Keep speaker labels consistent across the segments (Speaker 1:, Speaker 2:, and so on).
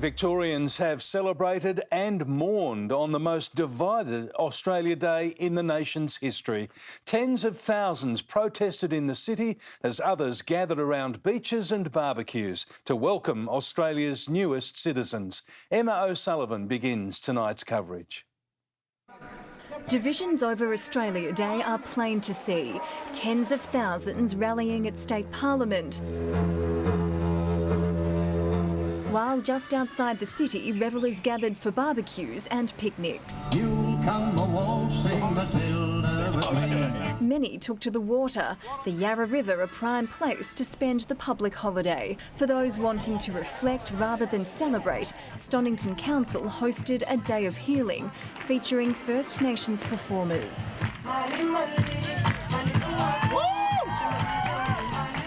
Speaker 1: Victorians have celebrated and mourned on the most divided Australia Day in the nation's history. Tens of thousands protested in the city as others gathered around beaches and barbecues to welcome Australia's newest citizens. Emma O'Sullivan begins tonight's coverage.
Speaker 2: Divisions over Australia Day are plain to see. Tens of thousands rallying at State Parliament. While just outside the city, revellers gathered for barbecues and picnics. Many took to the water, the Yarra River a prime place to spend the public holiday. For those wanting to reflect rather than celebrate, Stonnington Council hosted a day of healing, featuring First Nations performers.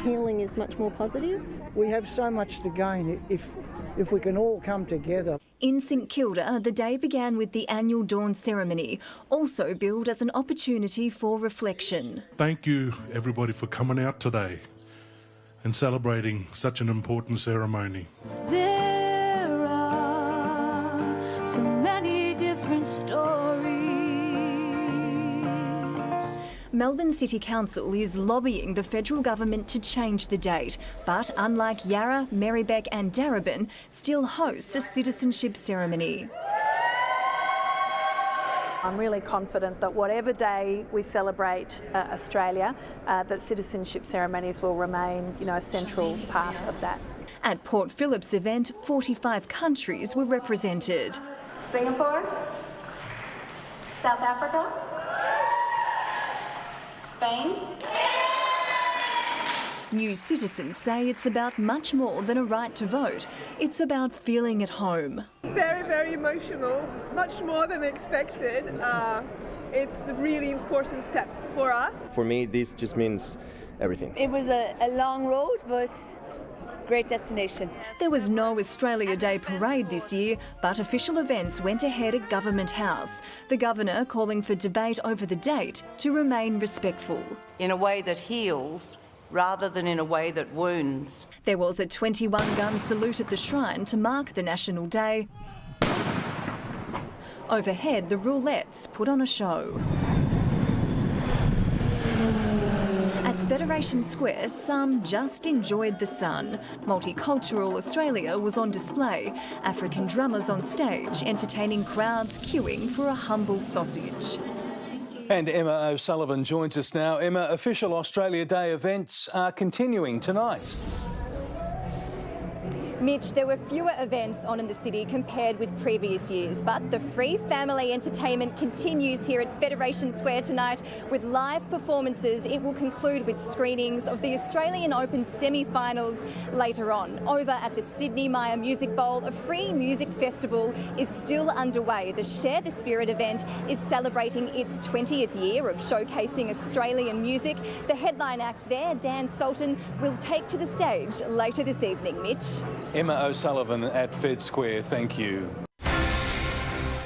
Speaker 3: Healing is much more positive.
Speaker 4: We have so much to gain if we can all come together.
Speaker 2: In St Kilda, the day began with the annual dawn ceremony, also billed as an opportunity for reflection.
Speaker 5: Thank you, everybody, for coming out today and celebrating such an important ceremony.
Speaker 6: There are so many different stories.
Speaker 2: Melbourne City Council is lobbying the federal government to change the date, but unlike Yarra, Merri-bek and Darebin, still host a citizenship ceremony.
Speaker 7: I'm really confident that whatever day we celebrate Australia, that citizenship ceremonies will remain, a central part of that.
Speaker 2: At Port Phillip's event, 45 countries were represented.
Speaker 8: Singapore, South Africa, Spain.
Speaker 2: New citizens say it's about much more than a right to vote. It's about feeling at home.
Speaker 9: Very, very emotional, much more than expected. It's a really important step for us.
Speaker 10: For me, this just means everything.
Speaker 3: It was a long road, but great destination.
Speaker 2: There was no Australia Day parade this year, but official events went ahead at Government House. The Governor calling for debate over the date to remain respectful.
Speaker 11: In a way that heals rather than in a way that wounds.
Speaker 2: There was a 21-gun salute at the shrine to mark the National Day. Overhead, the Roulettes put on a show. At Federation Square, some just enjoyed the sun. Multicultural Australia was on display. African drummers on stage, entertaining crowds queuing for a humble sausage.
Speaker 1: And Emma O'Sullivan joins us now. Emma, official Australia Day events are continuing tonight.
Speaker 12: Mitch, there were fewer events on in the city compared with previous years, but the free family entertainment continues here at Federation Square tonight with live performances. It will conclude with screenings of the Australian Open semi-finals later on. Over at the Sydney Myer Music Bowl, a free music festival is still underway. The Share the Spirit event is celebrating its 20th year of showcasing Australian music. The headline act there, Dan Sultan, will take to the stage later this evening. Mitch.
Speaker 1: Emma O'Sullivan at Fed Square, thank you.